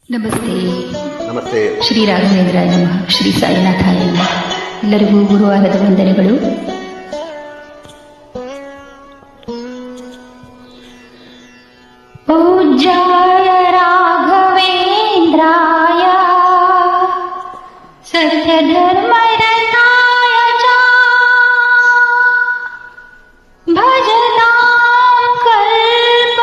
ನಮಸ್ತೆ. ನಮಸ್ತೆ. ಶ್ರೀ ರಾಘವೇಂದ್ರಾಯ ನಮಃ. ಶ್ರೀ ಸಾಯಿನಾಥಾಯ ನಮಃ. ಎಲ್ಲರಿಗೂ ಗುರುವಾರದ ವಂದನೆಗಳು. ಪೂಜ್ಯಾಯ ರಾಘವೇಂದ್ರಾಯ ಸತ್ಯಧರ್ಮರತಾಯ ಚ ಭಜತಾಂ ಕಲ್ಪವೃಕ್ಷಾಯ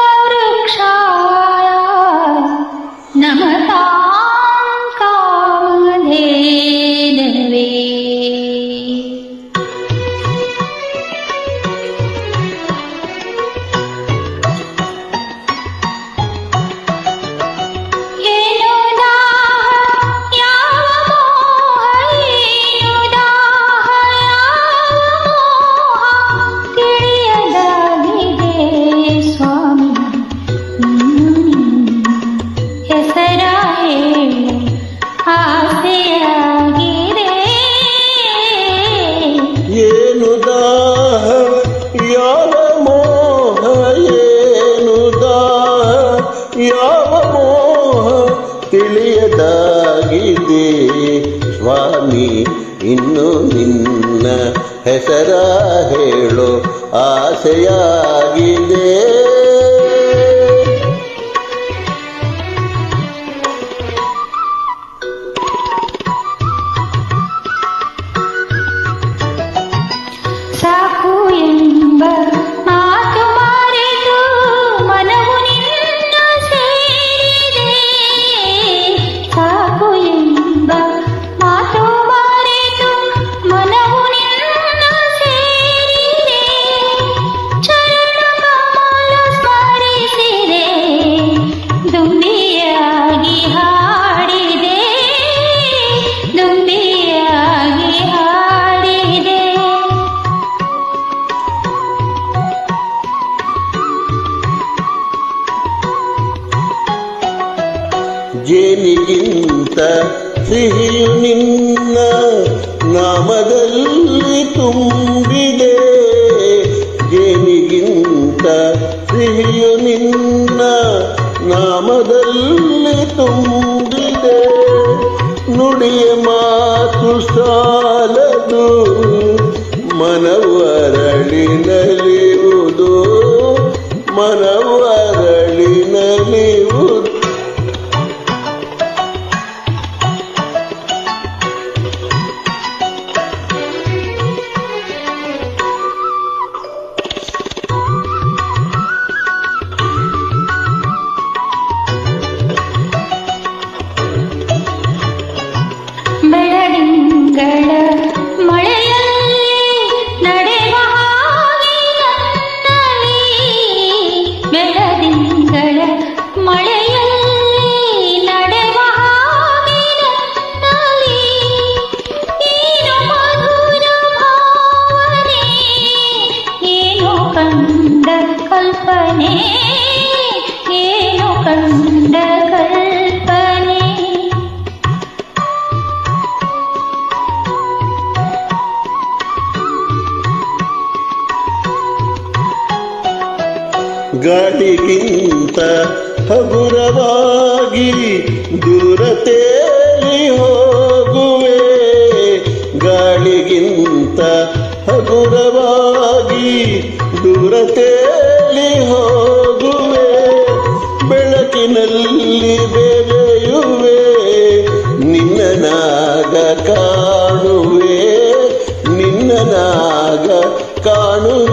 ನಮತಾಂ ಕಾಮಧೇನವೇ. ಏನು ದಾಹ ಯಾವ ಮೋಹ, ಏನು ದಾಹ ಯಾವ ಮೋಹ ತಿಳಿಯದಾಗಿದೆ ಸ್ವಾಮಿ. ಇನ್ನು ನಿನ್ನ ಹೆಸರ ಹೇಳೋ ಆಸೆಯಾಗಿದೆ. ಸಾಕು ಎಂಬ ಮಾತು ಮಾರಿತು ಮನವು ನಿನ್ನ ಸೇರಿದೆ. ಸಾಕು ಎಂಬ ಮಾತು ಮಾರಿತು ಮನವು ನಿನ್ನ ಸೇರಿದೆ. ಚರಣ ಕಮಲ ಸ್ಮರಿಸಿದೆ, ದುಂಬಿಯಾಗಿ ಹಾಡಿದೆ, ದುಂಬಿಯಾಗಿ ಹಾಡಿದೆ. ಜೇನಿಗಿಂತ ಸಿಹಿಯು ನಿನ್ನ ನಾಮದಲ್ಲಿ ತುಂಬಿದೆ. ಜೇನಿಗಿಂತ ಸಿಹಿಯು ನಿನ್ನ ನಾಮದಲ್ಲಿ ತುಂಬಿದೆ. ನುಡಿಯ ಮಾತು ಸಾಲದು, ಮನವು ಅರಳಿ ನಲಿಯುವುದು, ಮನವು ಅರಳಿ ನಲಿಯುವುದು. ಬೆಳದಿಂಗಳ ಮಳೆಯಲ್ಲಿ ನಡೆವ ಹಾಗೆ ನನ್ನಲ್ಲಿ, ಬೆಳದಿಂಗಳ ಮಳೆಯಲ್ಲಿ ನಡೆವ ಹಾಗೆ ನನ್ನಲ್ಲಿ. ಏನು ಮಧುರ ಭಾವನೆ, ಏನು ಕಂಡ ಕಲ್ಪನೆ, ಏನು ಕಂಡ ಕಲ್ಪನೆ. ಗಾಳಿಗಿಂತ ಹಗುರವಾಗಿ ದೂರ ತೇಲಿ ಹೋಗುವೆ. ಗಾಳಿಗಿಂತ ಹಗುರವಾಗಿ ದೂರ ತೇಲಿ ಹೋಗುವೆ. ಬೆಳಕಿನಲ್ಲಿ ಬೆರೆಯುವೆ, ನಿನ್ನ ನಾಗ ಕಾಣುವೆ, ನಿನ್ನ ನಾಗ ಕಾಣುವೆ.